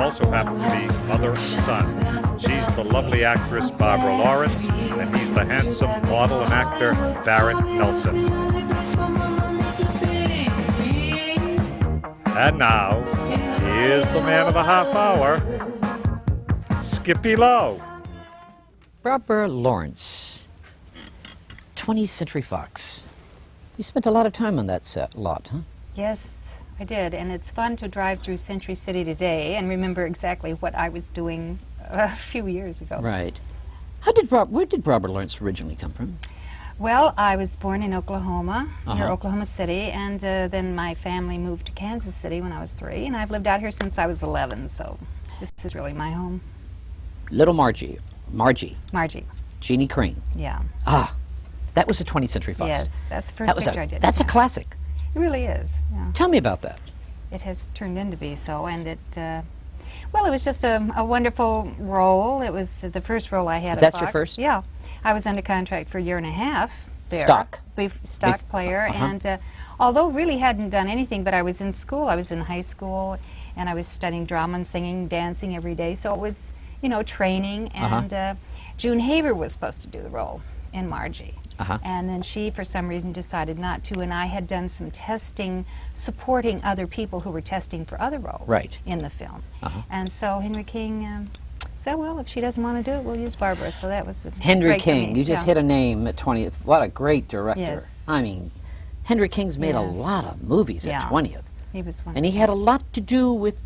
also happen to be mother and son. She's the lovely actress Barbara Lawrence, and he's the handsome model and actor Barrett Nelson. And now, here's the man of the half hour, Skip E Lowe. Barbara Lawrence, 20th Century Fox. You spent a lot of time on that set, huh? Yes, I did, and it's fun to drive through Century City today and remember exactly what I was doing a few years ago. Right. Where did Barbara Lawrence originally come from? Well, I was born in Oklahoma, near Uh-huh. Oklahoma City, and then my family moved to Kansas City when I was 3, and I've lived out here since I was 11, so this is really my home. Little Margie. Margie. Jeannie Crane. Yeah. Ah, that was a 20th Century Fox. Yes, that's the first picture I did. That's a Yeah. classic. It really is, yeah. Tell me about that. It has turned into be so, and it, well, it was just a wonderful role. It was the first role I had at That's Fox. your first? Yeah. I was under contract for a year and a half there. Stock player, and although really hadn't done anything, but I was in school. I was in high school, and I was studying drama and singing, dancing every day, so it was, you know, training, and June Haver was supposed to do the role in Margie. And then she, for some reason, decided not to, and I had done some testing, supporting other people who were testing for other roles in the film. And so Henry King said, well, if she doesn't want to do it, we'll use Barbara. So that was Henry great King, you just hit a name at 20th. What a great director. Yes. I mean, Henry King's made a lot of movies at 20th. He was wonderful. And he had a lot to do with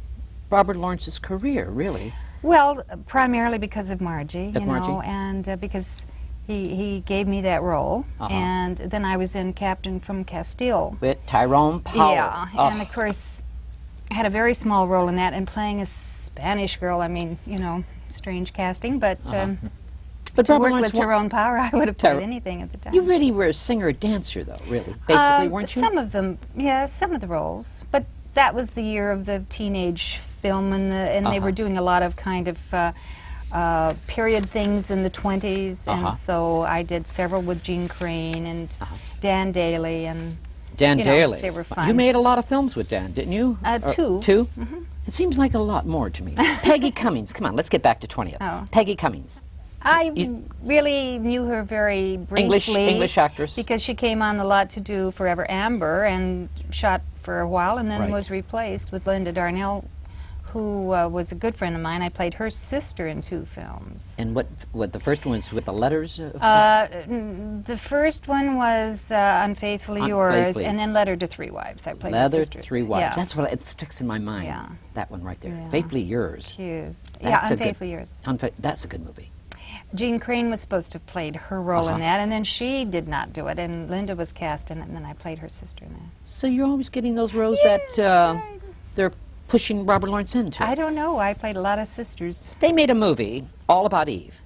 Barbara Lawrence's career, really. Well, primarily because of Margie, you know, and because he gave me that role, and then I was in Captain from Castile. With Tyrone Power. Yeah, and of course, I had a very small role in that, and playing a Spanish girl, I mean, you know, strange casting, but to Barbara work Lawrence with Tyrone Power, I would have played anything at the time. You really were a singer-dancer, though, really, basically, weren't you? Some of them, yeah, some of the roles, but that was the year of the teenage film, and they were doing a lot of kind of period things in the 20s, and so I did several with Jean Crane and Dan Daly, and Dan Daly. They were fun. You made a lot of films with Dan, didn't you? 2. 2? It seems like a lot more to me. Peggy Cummings, come on, let's get back to 20th. Peggy Cummings. I really knew her very briefly. English actress. Because she came on a lot to do Forever Amber and shot for a while, and then was replaced with Linda Darnell, who was a good friend of mine. I played her sister in 2 films. And what the first one was with the letters? The first one was Unfaithfully Yours, and then Letter to Three Wives. I played her sister. Letter to Three Wives. Yeah. That's what it sticks in my mind. Yeah. That one right there. Yeah. Faithfully Yours. Yeah, Unfaithfully Yours. That's a good movie. Jean Crane was supposed to have played her role in that, and then she did not do it, and Linda was cast in it, and then I played her sister in that. So you're always getting those roles that they're pushing Barbara Lawrence into. I don't know. I played a lot of sisters. They made a movie all about Eve.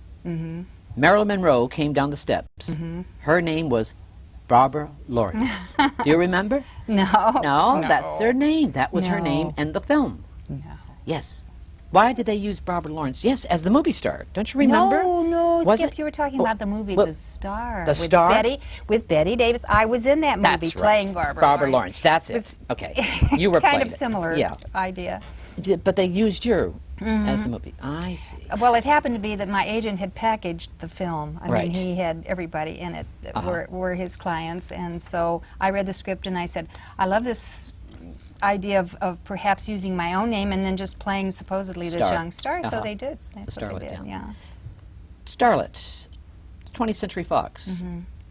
Marilyn Monroe came down the steps. Her name was Barbara Lawrence. Do you remember? No. No, that's her name. That was her name in the film. No. Yes. Why did they use Barbara Lawrence? Yes, as the movie star. Don't you remember? No, Was Skip, it? you were talking about the movie The Star. The Star? With Betty Davis. I was in that movie That's playing right. Barbara Lawrence. That's it. Okay. You were kind playing of similar idea. But they used you as the movie. I see. Well, it happened to be that my agent had packaged the film. I Right. mean, he had everybody in it that were his clients, and so I read the script and I said, I love this idea of perhaps using my own name and then just playing supposedly this young star. So they did. That's the what they starlet, did. Yeah. Starlet, 20th Century Fox.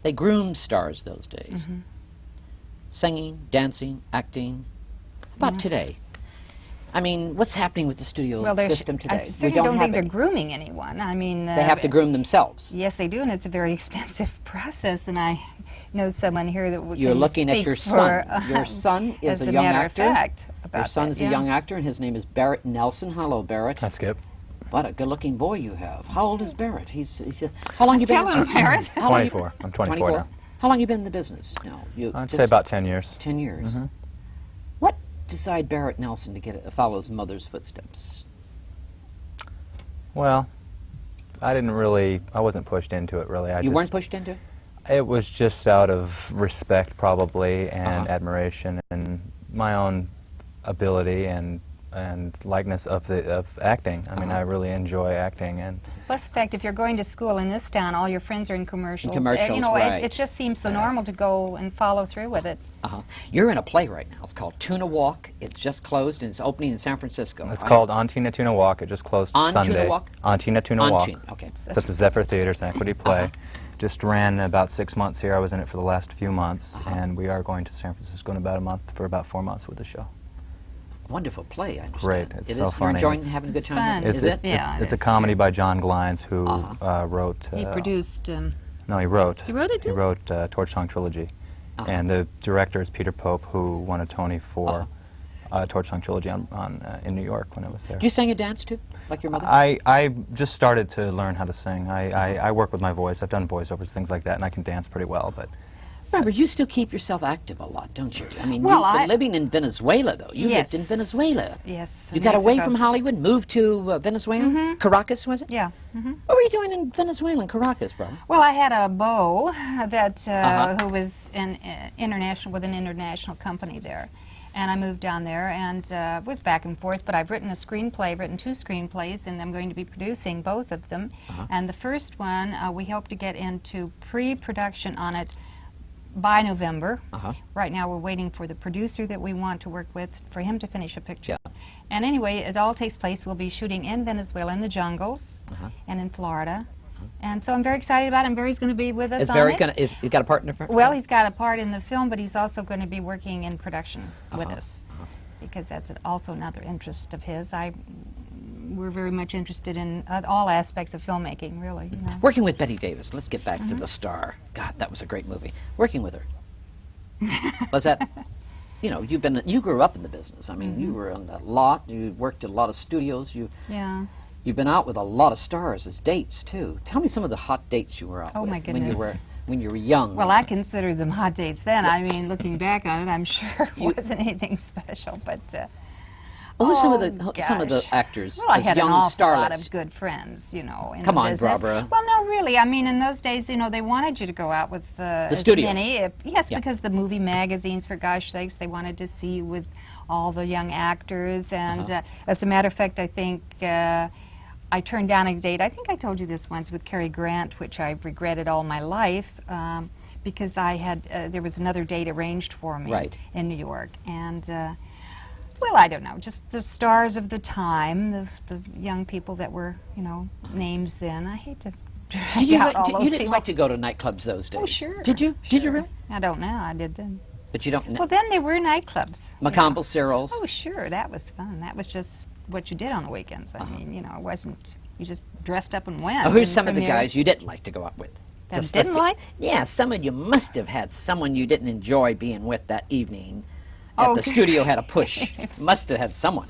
They groomed stars those days. Singing, dancing, acting. How about today? I mean, what's happening with the studio system today? I certainly don't think they're grooming anyone. I mean, they have to groom themselves. Yes, they do, and it's a very expensive process. And I know someone here that You're looking at your son. Your son is a young actor. Your son is a young actor, and his name is Barrett Nelson. Hello, Barrett. Hi, Skip. What a good-looking boy you have. How old is Barrett? He's how long you been? Tell him, Barrett. 24. I'm 24 now. How long you been in the business? No, I'd say about 10 years. 10 years. What decided Barrett Nelson to follow his mother's footsteps? Well, I wasn't pushed into it, really. You weren't pushed into it? It was just out of respect, probably, and admiration, and my own ability and and likeness of acting. I mean, I really enjoy acting, and Plus the fact if you're going to school in this town, all your friends are in commercials. commercials, you know, right. it just seems so normal to go and follow through with it. You're in a play right now. It's called Tuna Walk. It's just closed and it's opening in San Francisco. it's called On Tina Tuna Walk. It just closed On Sunday. Tuna Walk? On Tina Tuna On Walk. Tina, okay. So it's a Zephyr Theater, it's an equity play. Just ran about 6 months here. I was in it for the last few months, and we are going to San Francisco in about a month for about 4 months with the show. Wonderful play, I understand. Great. It's It so is. You're funny. enjoying It's- having a good It's time fun. with it? Is Is it? Yeah, it's it a is. comedy by John Glines, who wrote. He produced. No, he wrote. He wrote it, He too? wrote Torch Song Trilogy, and the director is Peter Pope, who won a Tony for Torch Song Trilogy in New York when I was there. Do you sing and dance too, like your mother? I just started to learn how to sing. I work with my voice. I've done voiceovers, things like that, and I can dance pretty well. But Remember, you still keep yourself active a lot, don't you? I mean, Well, you've been I- living in Venezuela, though. You Yes. lived in Venezuela. Yes. You in got away Mexico. from Hollywood, moved to Venezuela? Caracas, was it? Yeah. What were you doing in Venezuela and Caracas, bro? Well, I had a beau that Uh-huh. who was an international with an international company there, and I moved down there and was back and forth. But I've written a screenplay, written 2 screenplays, and I'm going to be producing both of them. And the first one we hope to get into pre-production on it by November. Right now we're waiting for the producer that we want to work with for him to finish a picture. And anyway, it all takes place. We'll be shooting in Venezuela, in the jungles, and in Florida. And so I'm very excited about it. And Barry's going to be with us Is on Barry it. gonna? Is he got a partner for? Well, he's got a part in the film, but he's also going to be working in production with us, because that's also another interest of his. We're very much interested in all aspects of filmmaking, really. You know. Working with Betty Davis. Let's get back to The Star. God, that was a great movie. Working with her. Was that? You know, you grew up in the business. I mean, you were on a lot. You worked at a lot of studios. Yeah. You've been out with a lot of stars as dates too. Tell me some of the hot dates you were out Oh, with my when you goodness. were young. Well, I considered them hot dates then. I mean, looking back on it, I'm sure it wasn't anything special, but. Who's some of the gosh. actors Well, I as had young an awful lot starlets? of good friends, you know. In Come the on, business. Barbara. Well, no, really. I mean, in those days, you know, they wanted you to go out with as studio. many. Yes, Yeah. because the movie magazines, for gosh sakes, they wanted to see you with all the young actors. And as a matter of fact, I think I turned down a date. I think I told you this once with Cary Grant, which I've regretted all my life. Because I had there was another date arranged for me in New York, and well, I don't know, just the stars of the time, the young people that were, you know, names then. I hate to drag out all those you didn't people. like to go to nightclubs those days? Oh, sure. Did you? Did you really? I don't know. I did then. But you don't. Well, then there were nightclubs. McCombs, Cyril's. Oh, sure. That was fun. That was just what you did on the weekends. I mean, you know, it wasn't. You just dressed up and went. Oh, who's and some of the premieres. guys you didn't like to go out with? That Let's didn't see. like? Yeah, some of you must have had someone you didn't enjoy being with that evening. At Oh, the studio had a push. Must have had someone.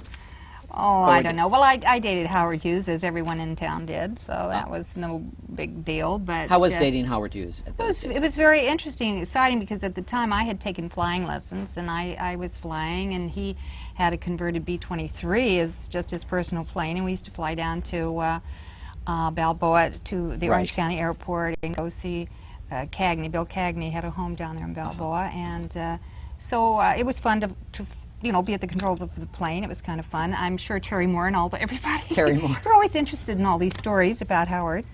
Oh, Or I would don't you- know. Well, I dated Howard Hughes, as everyone in town did, so that was no big deal. But How was dating Howard Hughes at those days? it was very interesting and exciting because at the time I had taken flying lessons and I was flying, and he had a converted B-23 as just his personal plane, and we used to fly down to Balboa to the Orange County Airport and go see Cagney. Bill Cagney had a home down there in Balboa, and so it was fun to you know, be at the controls of the plane. It was kind of fun. I'm sure Terry Moore and everybody. Terry Moore. They're always interested in all these stories about Howard.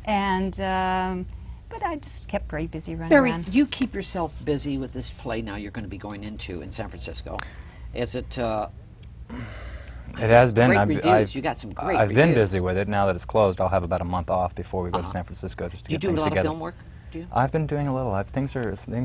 And but I just kept very busy running Barry, around. do you keep yourself busy with this play now you're going to be going into in San Francisco? Is it? it has been. Great reviews. You got some great I've been reviews. busy with it. Now that it's closed, I'll have about a month off before we go to San Francisco just to Do you get do a things lot together. of film work? Do you? I've been doing a little. Things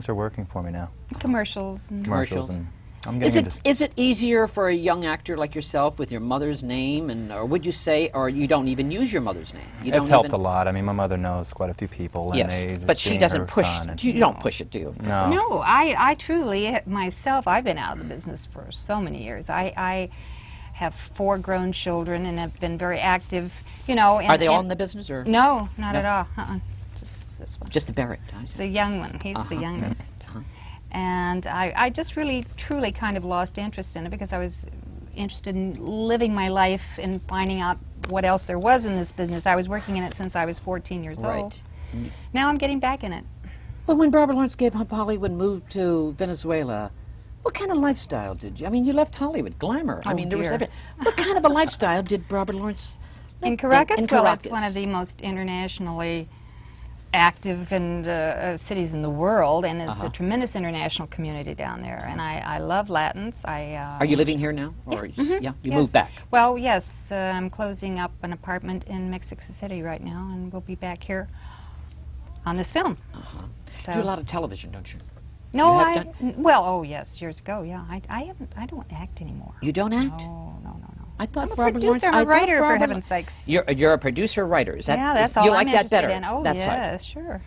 are working for me now. Commercials. And Commercials. And I'm Is getting it is it easier for a young actor like yourself with your mother's name, or would you say, or you don't even use your mother's name? You It's don't helped even, a lot. I mean, my mother knows quite a few people. And Yes, they just but she being doesn't her push. son and- You don't push it, do you? No. No, I truly, myself, I've been out of the business for so many years. I have 4 grown children and have been very active, you know. Are they all in the business, or No, not at all. Just this one. just the Barrett? I see. The young one. He's the youngest. And I just really, truly kind of lost interest in it because I was interested in living my life and finding out what else there was in this business. I was working in it since I was 14 years old. Now I'm getting back in it. But when Barbara Lawrence gave up Hollywood and moved to Venezuela, What kind of lifestyle did you? I mean, you left Hollywood, glamour. I Oh, mean, there was dear. every. What kind of a lifestyle did Barbara Lawrence? In Caracas? In Well, it's Caracas. one of the most internationally active cities in the world, and it's a tremendous international community down there. And I love Latins. Are you living here now, or you Yes. moved back? Well, yes, I'm closing up an apartment in Mexico City right now, and we'll be back here on this film. You do a lot of television, don't you? No, You have well, yes, years ago, yeah. I don't act anymore. You don't act? No. I thought I'm a Barbara Lawrence. producer, I'm I a thought writer, for Barbara- heaven's sakes. You're a producer, writer. Is that? Yeah, that's is, all you I'm like that interested better? in. Oh, that yeah, side. sure.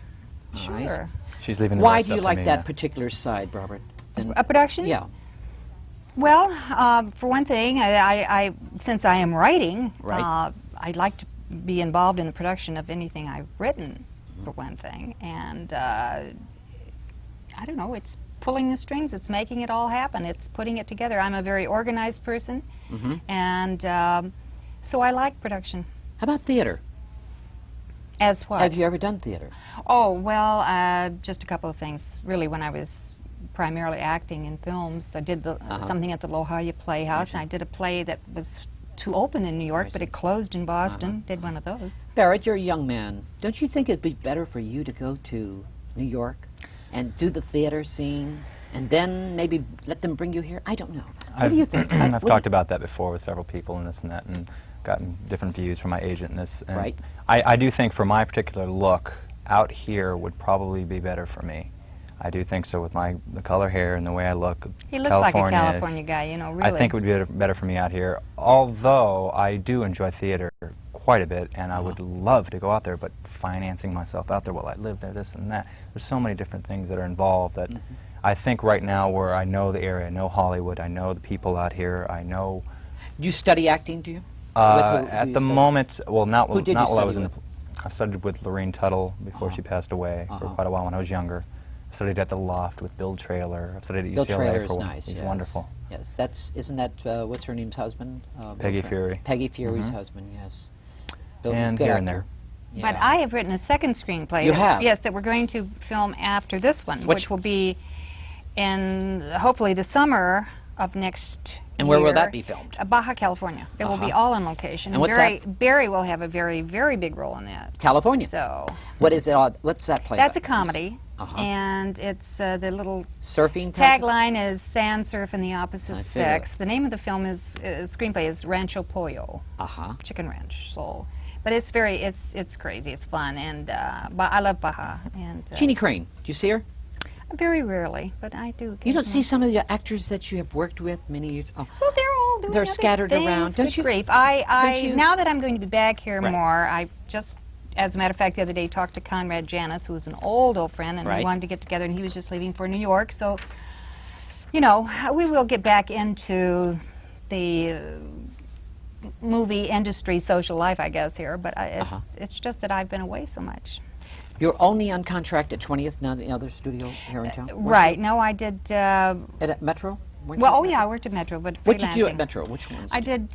Nice. Sure. She's leaving the Why rest do you up to like me that now. particular side, Barbara? than- A production? Yeah. Well, for one thing, I since I am writing, Right. I'd like to be involved in the production of anything I've written, for one thing. And I don't know, it's pulling the strings, it's making it all happen, it's putting it together. I'm a very organized person, and so I like production. How about theater? As what? Have you ever done theater? Oh, well, just a couple of things. Really, when I was primarily acting in films, I did something at the La Jolla Playhouse, and I did a play that was to open in New York, but it closed in Boston. Did one of those. Barrett, you're a young man. Don't you think it'd be better for you to go to New York and do the theater scene, and then maybe let them bring you here? I don't know. What do you think? I've talked about that before with several people and this and that, and gotten different views from my agent and this. And Right. I do think for my particular look, out here would probably be better for me. I do think so with the color hair and the way I look. He looks like a California-ish. California guy, you know, really. I think it would be better for me out here, although I do enjoy theater quite a bit, and I would love to go out there, but financing myself out there while I live there, this and that, there's so many different things that are involved that I think right now where I know the area, I know Hollywood, I know the people out here, I know... Do you study acting, do you? At the moment, well, not Who did not you while I was study in the... I studied with Lorraine Tuttle before she passed away for quite a while when I was younger. I studied at the Loft with Bill Trailer. I've studied at Bill UCLA Trailer for is a while. nice. He's yes. wonderful. Yes, isn't that what's her name's husband? Bill Peggy Trailer. Fury. Peggy Fury's husband. Yes. Bill, And good here and actor. there. But Yeah. I have written a second screenplay. You that- have? Yes, that we're going to film after this one, Which- which will be in hopefully the summer of next And where will year. that be filmed? Baja California. It will be all on location. And what's Barry will have a very, very big role in that. California. So What is it? What's that play? that's a about? comedy, and it's the little Surfing type? tagline is "Sand surf and the opposite I figure. sex." The name of the film is screenplay is Rancho Pollo. Chicken Ranch. So, but it's it's crazy. It's fun, and but I love Baja. And Jeannie Crane. Do you see her? very rarely, but I do. You don't see occasionally. some of the actors that you have worked with many years. Oh. Well, they're all doing They're other scattered things. around. Don't Good you- grief. don't you- Now that I'm going to be back here Right. more, I just, as a matter of fact, the other day talked to Conrad Janis, who was an old friend, and Right. we wanted to get together, and he was just leaving for New York. So, you know, we will get back into the movie industry, social life, I guess, here. But it's just that I've been away so much. You're only on contract at 20th, not the other studio here in town? weren't Right. you? No, I did. At Metro? Weren't Well, you oh at yeah, I Metro? worked at Metro, but What did you do at freelancing. Metro? Which ones? I did,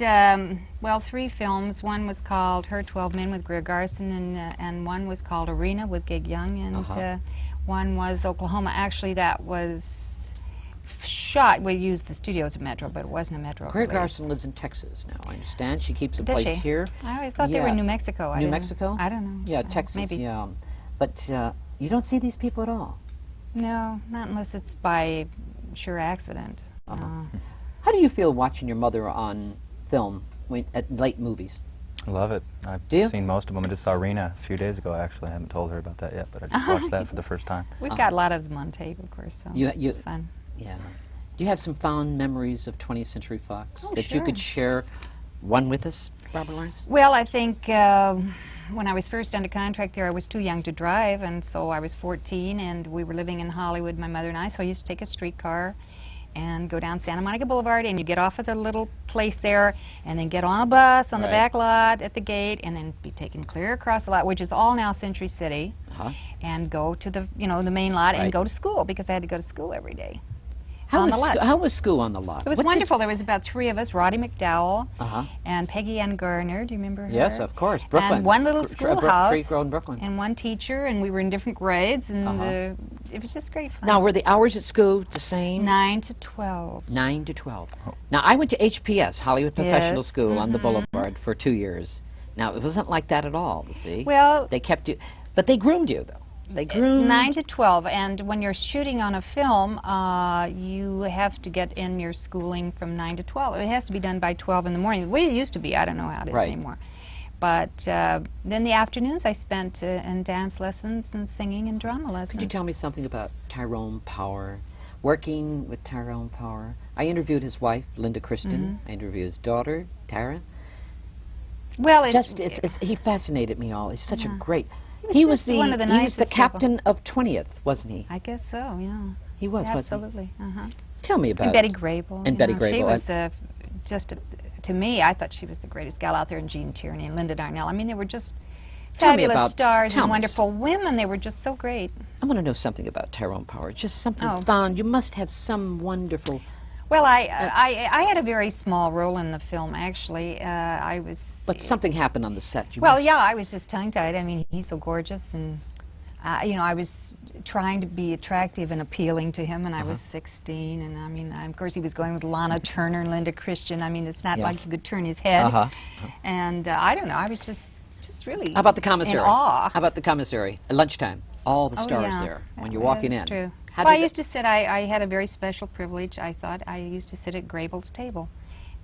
well, 3 films. One was called Her 12 Men with Greer Garson, and one was called Arena with Gig Young, and one was Oklahoma. Actually, that was shot, we used the studios at Metro, but it wasn't a Metro. Greer release. Garson lives in Texas now, I understand. She keeps a Does place she? here. I always thought they were in New Mexico. I New didn't- Mexico? I don't know. Yeah, Texas, maybe. yeah. But you don't see these people at all. No, not unless it's by sheer accident. How do you feel watching your mother on film at late movies? I love it. I've Do you? seen most of them. I just saw Arena a few days ago, actually. I haven't told her about that yet, but I just watched that for the first time. We've got a lot of them on tape, of course, so You- it's fun. Yeah. Do you have some fond memories of 20th Century Fox Oh, that you sure. could share one with us, Barbara Lawrence? Well, I think when I was first under contract there, I was too young to drive, and so I was 14, and we were living in Hollywood, my mother and I, so I used to take a streetcar and go down Santa Monica Boulevard, and you get off at the little place there, and then get on a bus on the Right. back lot at the gate, and then be taken clear across the lot, which is all now Century City, and go to the, the main lot Right. and go to school, because I had to go to school every day. How on was, the lot. how was school on the lot? It was What did- wonderful. There was about 3 of us, Roddy McDowell Uh-huh. and Peggy Ann Garner. Do you remember her? Yes, of course. Brooklyn. And one little Free schoolhouse. grown Brooklyn. And one teacher, and we were in different grades. And it was just great fun. Now, were the hours at school the same? 9 to 12. 9 to 12. Now, I went to HPS, Hollywood Professional Yes. School, on the Boulevard for 2 years. Now, it wasn't like that at all, you see. Well, They kept you, but they groomed you, though. They groomed. 9 to 12, and when you're shooting on a film, you have to get in your schooling from 9 to 12. It has to be done by 12 in the morning. The way it used to be, I don't know how it is Right. anymore. But then the afternoons I spent in dance lessons and singing and drama lessons. Could you tell me something about Tyrone Power? Working with Tyrone Power. I interviewed his wife, Linda Kristen. I interviewed his daughter, Tara. Well, He fascinated me all. He's such a great. He was just one of the he was the nicest people. captain of 20th, wasn't he? I guess so, yeah. He was, wasn't Absolutely. he? Tell me about And Betty it. Grable. And you Betty know, She Grable. was just, to me, I thought she was the greatest gal out there, and Jean Tierney and Linda Darnell. I mean, they were just Tell me fabulous about- stars tell and me wonderful women. They were just so great. I want to know something about Tyrone Power. Just something Oh. fun. You must have some wonderful. Well, I had a very small role in the film, actually. I was... But something happened on the set. You Well, must- yeah, I was just tongue-tied. I mean, he's so gorgeous, and, you know, I was trying to be attractive and appealing to him, and I was 16, and I mean, of course, he was going with Lana Turner and Linda Christian. I mean, it's not Yeah. like you could turn his head. Uh-huh. And I don't know, I was just really How about the commissary? in awe. How about the commissary? At lunchtime, all the Oh, stars yeah. there when That- you're walking that's in. True. How Well, I did used to sit, I had a very special privilege, I thought. I used to sit at Grable's table.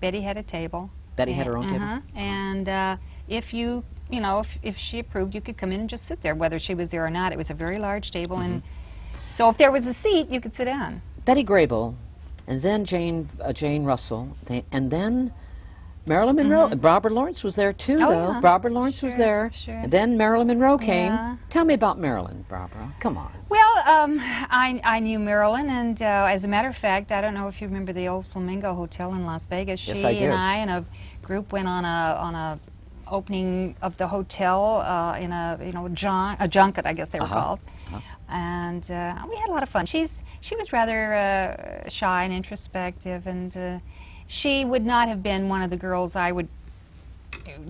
Betty had a table. Betty had her own table? And if you know, if she approved, you could come in and just sit there, whether she was there or not. It was a very large table, and so if there was a seat, you could sit down. Betty Grable, and then Jane Russell, and then Marilyn Monroe. Barbara Lawrence was there too, Oh, though. yeah. Barbara Lawrence was Sure, there. sure. And then Marilyn Monroe came. Yeah. Tell me about Marilyn, Barbara. Come on. Well, I knew Marilyn, and as a matter of fact, I don't know if you remember the old Flamingo Hotel in Las Vegas. Yes, She I do. and I and a group went on a opening of the hotel in a junket, I guess they were called, and we had a lot of fun. She was rather shy and introspective, and she would not have been one of the girls I would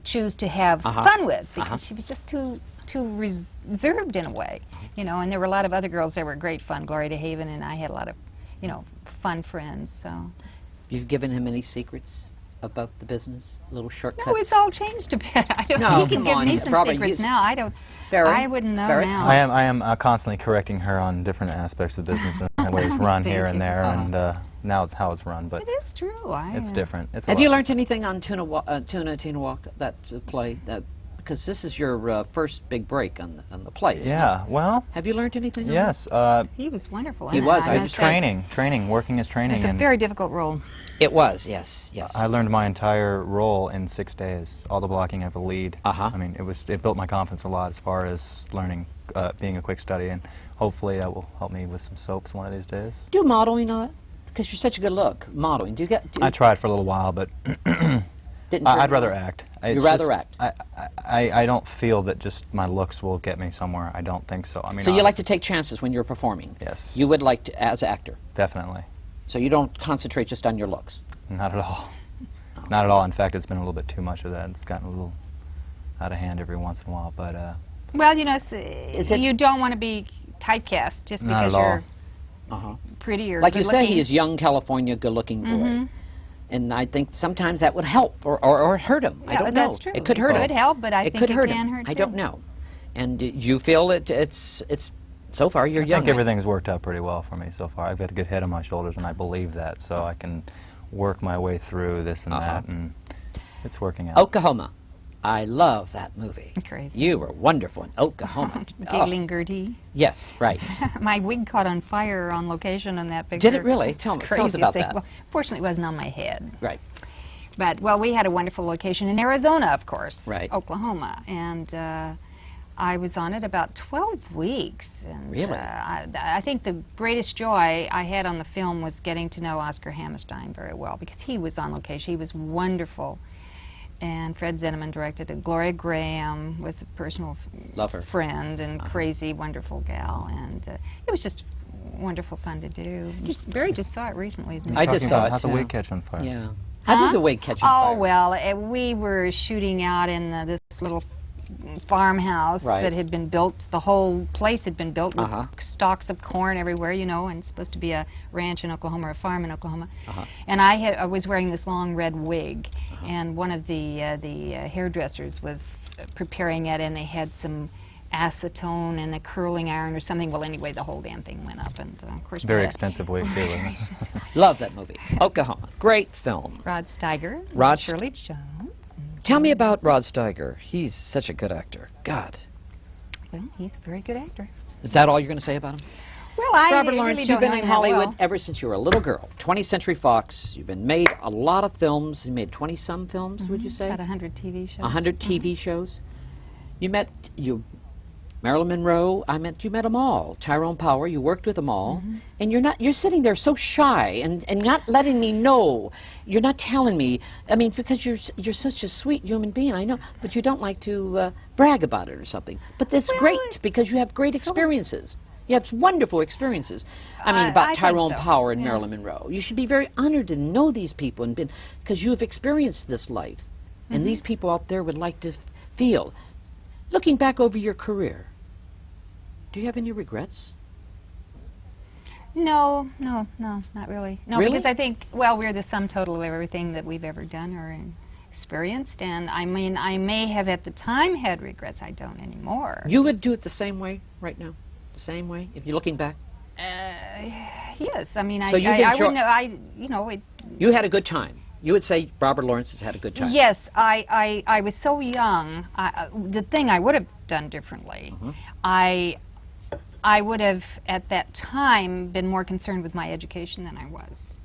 choose to have fun with, because she was just too reserved in a way, you know. And there were a lot of other girls that were great fun. Gloria DeHaven and I had a lot of, you know, fun friends. So. You've given him any secrets about the business? Little shortcuts? No, it's all changed a bit. I don't No, know. He can come give on, me some Barbara, secrets you- now. I don't. Barry? I wouldn't know Barry? now. I am constantly correcting her on different aspects of business and ways run here and there, and now it's how it's run, but It is true. it's different. It's a Have lot you different. learned anything on Tina Walk, that play? Because this is your first big break on the play, isn't it? Yeah, well, Have you learned anything on yes. He was wonderful. He in it, was. I It's must say. Training, working as training. It's a and very difficult role. it? It was, yes. I learned my entire role in 6 days, all the blocking of the lead. Uh-huh. I mean, it built my confidence a lot as far as learning, being a quick study, and hopefully that will help me with some soaps one of these days. Do modeling on it? Because you're such a good look. Modeling. Do you get? I tried for a little while, but Didn't turn I'd you rather on? act. You'd rather act? I don't feel that just my looks will get me somewhere. I don't think so. I mean, So you like to honestly, take chances when you're performing? Yes. You would like to, as actor. definitely. So you don't concentrate just on your looks. Not at all. Not at all. In fact, it's been a little bit too much of that. It's gotten a little out of hand every once in a while, but Well, you know, it- you don't want to be typecast just Not because at all. you're Uh-huh. pretty or Like you say, good-looking. he is young California, good-looking boy. Mm-hmm. And I think sometimes that would help or hurt him. I Yeah, don't know. that's true. It could hurt It him. could help, but I it think could it hurt can him. hurt I don't too. know. And you feel it's so far you're I young. think everything's worked out pretty well for me so far. I've got a good head on my shoulders, and I believe that, so I can work my way through this and that, and it's working out. Oklahoma. I love that movie. Crazy. You were wonderful in Oklahoma. Oh, Giggling Gertie. yes, right. My wig caught on fire on location in that picture. Did it really? It's Tell us crazy about thing. that. Well, fortunately, it wasn't on my head. Right. But, well, we had a wonderful location in Arizona, of course. Right. Oklahoma. And I was on it about 12 weeks. And, Really? I think the greatest joy I had on the film was getting to know Oscar Hammerstein very well, because he was on location. He was wonderful. And Fred Zinnemann directed it. Gloria Graham was a personal Love her. friend and crazy, wonderful gal. And it was just wonderful fun to do. Barry just saw it recently. As a matter I of just fact. saw it, How'd the too. wig catch on fire? Yeah. How did the wig catch on Oh, fire? well, we were shooting out in this little farmhouse Right. that had been built. The whole place had been built with Uh-huh. stalks of corn everywhere, you know, and it's supposed to be a ranch in Oklahoma or a farm in Oklahoma. Uh-huh. And I was wearing this long red wig, and one of the hairdressers was preparing it, and they had some acetone and a curling iron or something. Well, anyway, the whole damn thing went up, and of course, Very my- expensive wig, too, wasn't it? Love that movie. Oklahoma. Great film. Rod Steiger, Rod Shirley Jones. Tell me about Rod Steiger. He's such a good actor. God. Well, he's a very good actor. Is that all you're going to say about him? Well, I Robert really Lawrence, don't you've been know in him that Hollywood well. ever since you were a little girl. 20th Century Fox. You've been made a lot of films. You made 20-some films, would you say? About 100 TV shows. 100 TV shows. You met Marilyn Monroe. You met them all. Tyrone Power. You worked with them all, and you're sitting there so shy and not letting me know. You're not telling me. I mean, because you're such a sweet human being. I know, but you don't like to brag about it or something. But that's Well, great because you have great experiences. You have wonderful experiences. I mean, I about think Tyrone so, Power and yeah. Marilyn Monroe. You should be very honored to know these people and because you have experienced this life, and these people out there would like to feel. Looking back over your career, do you have any regrets? No, not really. No, Really? because I think, well, we're the sum total of everything that we've ever done or experienced, and I mean, I may have at the time had regrets. I don't anymore. You would do it the same way right now? The same way? If you're looking back? Yes, I mean, So you've I enjoy- wouldn't know, You had a good time. You would say Robert Lawrence has had a good time. yes, I was so young. The thing I would have done differently, I would have, at that time, been more concerned with my education than I was.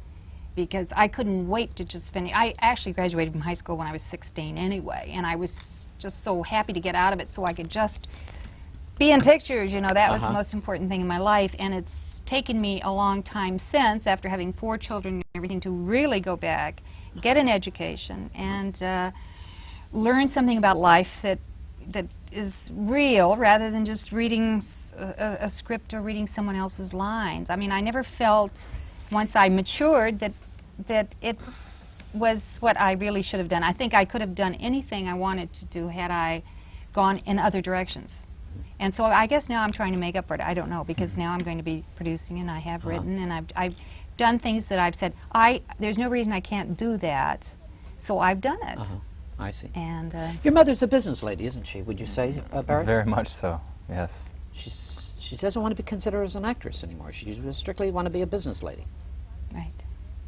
Because I couldn't wait to just finish. I actually graduated from high school when I was 16 anyway, and I was just so happy to get out of it so I could just be in pictures, you know. That was the most important thing in my life, and it's taken me a long time since, after having 4 children and everything, to really go back, get an education, and learn something about life that is real rather than just reading a script or reading someone else's lines. I mean, I never felt, once I matured, that it was what I really should have done. I think I could have done anything I wanted to do had I gone in other directions. And so I guess now I'm trying to make up for it. I don't know, because now I'm going to be producing, and I have written, and I've done things that I've said, there's no reason I can't do that, so I've done it. I see. And Your mother's a business lady, isn't she? Would you say, Barrett? Very much so, yes. She doesn't want to be considered as an actress anymore. She strictly want to be a business lady. right.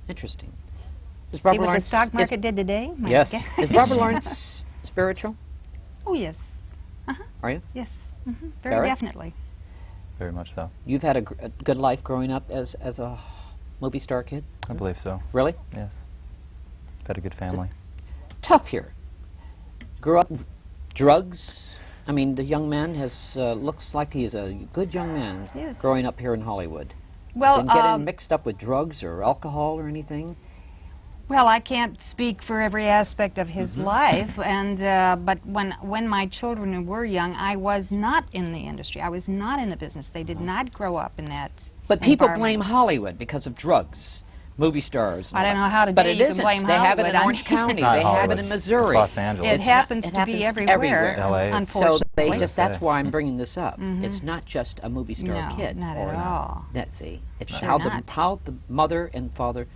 Interesting. Is See what the stock market did today? My Yes. God. Is Robert Lawrence spiritual? Oh, yes. Are you? Yes. Very Barrett? definitely. Very much so. You've had a good life growing up as a movie star kid? I believe so, Really? yes. Had a good family. Tough here. Grew up drugs. I mean, the young man looks like he is a good young man Yes. growing up here in Hollywood. Well, Didn't get mixed up with drugs or alcohol or anything? well, I can't speak for every aspect of his life, and but when my children were young, I was not in the industry. I was not in the business. They did not grow up in that. But people environment. blame Hollywood because of drugs, movie stars. and I all don't that. know how today But it you can isn't. blame They have it Hollywood. in I Orange mean, County. It's not They have it Hollywood, in it's Missouri. Los Angeles. It It's happens not- it to be happens everywhere, everywhere. LA. So unfortunately. that's why I'm bringing this up. It's not just a movie star No, kid. not or at all. That's see. It's Sure how not. how the mother and father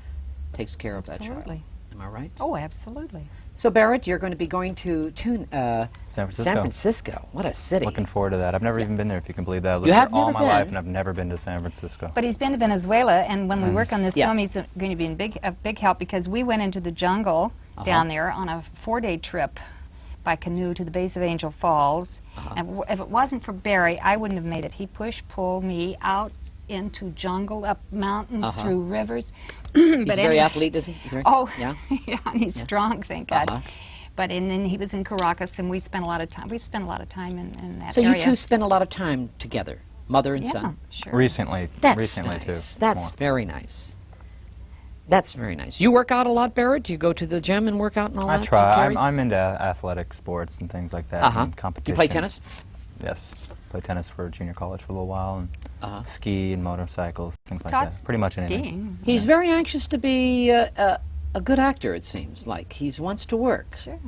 takes care of that child. Absolutely. Am I right? Oh, absolutely. So Barrett, you're going to be going to San Francisco. San Francisco. What a city! Looking forward to that. I've never even been there, if you can believe that. I've You lived have here all never my life, been? and I've never been to San Francisco. But he's been to Venezuela, and when we work on this Yeah. film, he's going to be a big help, because we went into the jungle down there on a 4-day trip by canoe to the base of Angel Falls. And if it wasn't for Barry, I wouldn't have made it. He pulled me out into jungle, up mountains, through rivers. He's a very athlete, is he? Is there- Oh, yeah. yeah, and he's strong, thank God. Uh-huh. But and then he was in Caracas, and we spent a lot of time. We spent a lot of time in that So area. you two spend a lot of time together, mother and yeah, son. sure. Recently, That's recently nice. too. That's more. very nice. That's very nice. You work out a lot, Barrett? Do you go to the gym and work out and all I that? try. Carrie? I'm into athletic sports and things like that. Uh-huh. And competition. You play tennis? Yes. Played tennis for junior college for a little while, and Uh-huh. ski and motorcycles, things like Taught that. Pretty much anything. skiing. He's very anxious to be a good actor, it seems like. He wants to work. Sure.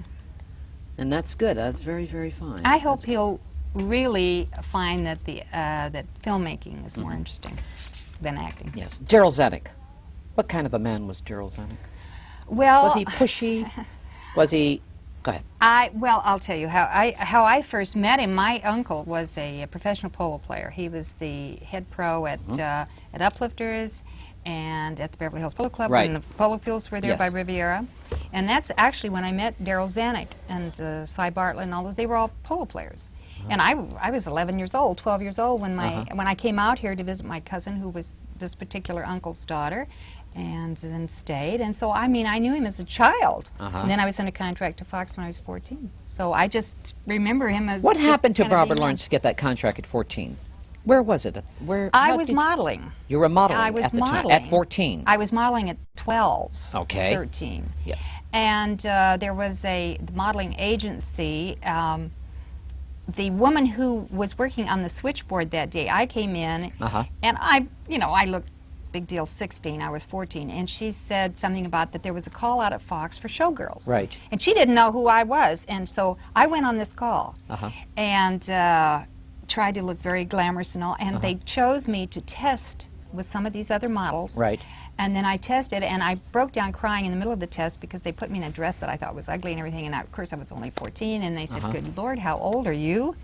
And that's good. That's very, very fine. I hope he'll really find that that filmmaking is more interesting than acting. Yes. Daryl Zanuck. What kind of a man was Daryl Zanuck? Well, Was he pushy? Was he... Go ahead. I'll tell you how I first met him. My uncle was a professional polo player. He was the head pro at Uplifters and at the Beverly Hills Polo Club Right. when the polo fields were there by Riviera. And that's actually when I met Daryl Zanuck and Cy Bartlett and all those. They were all polo players. And I was 11 years old, 12 years old when when I came out here to visit my cousin, who was this particular uncle's daughter, and then stayed. And so, I mean, I knew him as a child. And then I was in a contract to Fox when I was 14. So I just remember him as... What happened to kind of Barbara being Lawrence to get that contract at 14? Where was it? I was modeling. You were modeling I was at the time, modeling. at 14. I was modeling at 12, Okay. 13. Yeah. And there was a modeling agency. The woman who was working on the switchboard that day, I came in, and I looked, big deal, 16, I was 14, and she said something about that there was a call out at Fox for showgirls. Right. And she didn't know who I was, and so I went on this call and tried to look very glamorous and all, and they chose me to test with some of these other models. Right. And then I tested, and I broke down crying in the middle of the test because they put me in a dress that I thought was ugly and everything, and of course I was only 14, and they said, good Lord, how old are you?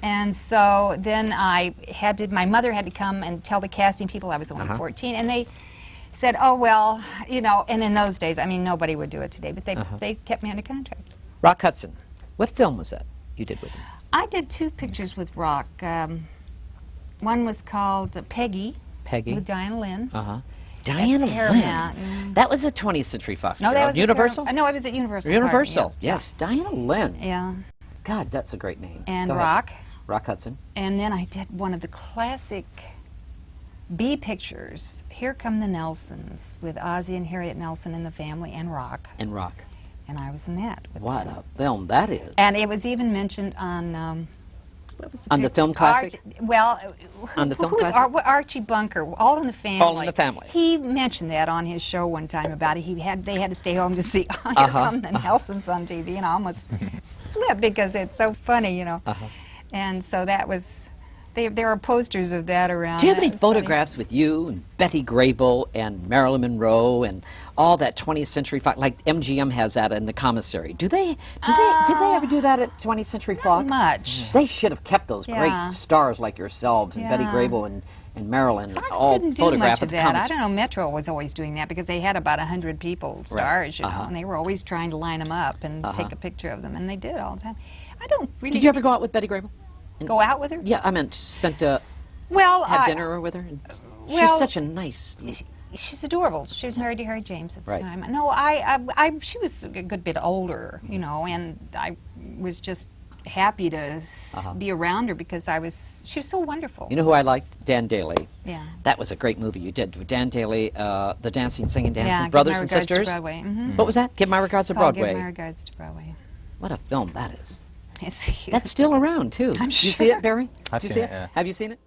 And so then my mother had to come and tell the casting people I was only 14, and they said, oh, well, and in those days, I mean, nobody would do it today, but they kept me under contract. Rock Hudson. What film was that you did with him? I did 2 pictures with Rock. One was called Peggy. Peggy. With Diana Lynn. Diana Paramount. Lynn. That was a 20th Century Fox No, girl. that was Universal? No, it was at Universal. Universal, Yeah. yes. Diana Lynn. Yeah. God, that's a great name. And Go ahead. Rock. Rock Hudson. And then I did one of the classic B pictures, Here Come the Nelsons, with Ozzie and Harriet Nelson and the family, and Rock. And Rock. And I was in that. With What them. a film that is. And it was even mentioned on... what was On the film classic? On the film who was classic? Archie Bunker, All in the Family. All in the Family. He mentioned that on his show one time about it. They had to stay home to see Here Come the Nelsons on TV, and I almost flipped because it's so funny, And so that was... There are posters of that around. Do you have any That was funny. photographs with you and Betty Grable and Marilyn Monroe and all that 20th Century Fox? Like MGM has that in the commissary. Did they ever do that at 20th Century Fox? Not much. They should have kept those great Yeah. stars like yourselves and Betty Yeah. Grable and Marilyn Fox all didn't do photographed much of at the that. I commissary. don't know. Metro was always doing that because they had about 100 people, stars, and they were always trying to line them up and take a picture of them, and they did all the time. I don't really. Did you ever go out with Betty Grable? go out with her? Yeah, I meant spent Well, have dinner with her. And she's well, such a nice. She's adorable. She was married to Harry James at the Right. time. No, she was a good bit older, and I was just happy to be around her because she was so wonderful. You know who I liked? Dan Daly. Yeah. That was a great movie you did with Dan Daly, the Dancing, Singing, Dancing, Give Brothers My and Regards to Sisters. Broadway. What was that? Give My Regards to Called Broadway. Give My Regards to Broadway. What a film that is. It's huge. That's still around, too. I'm You see sure. it, Barry? I've Did you seen see it, yeah. Have you seen it?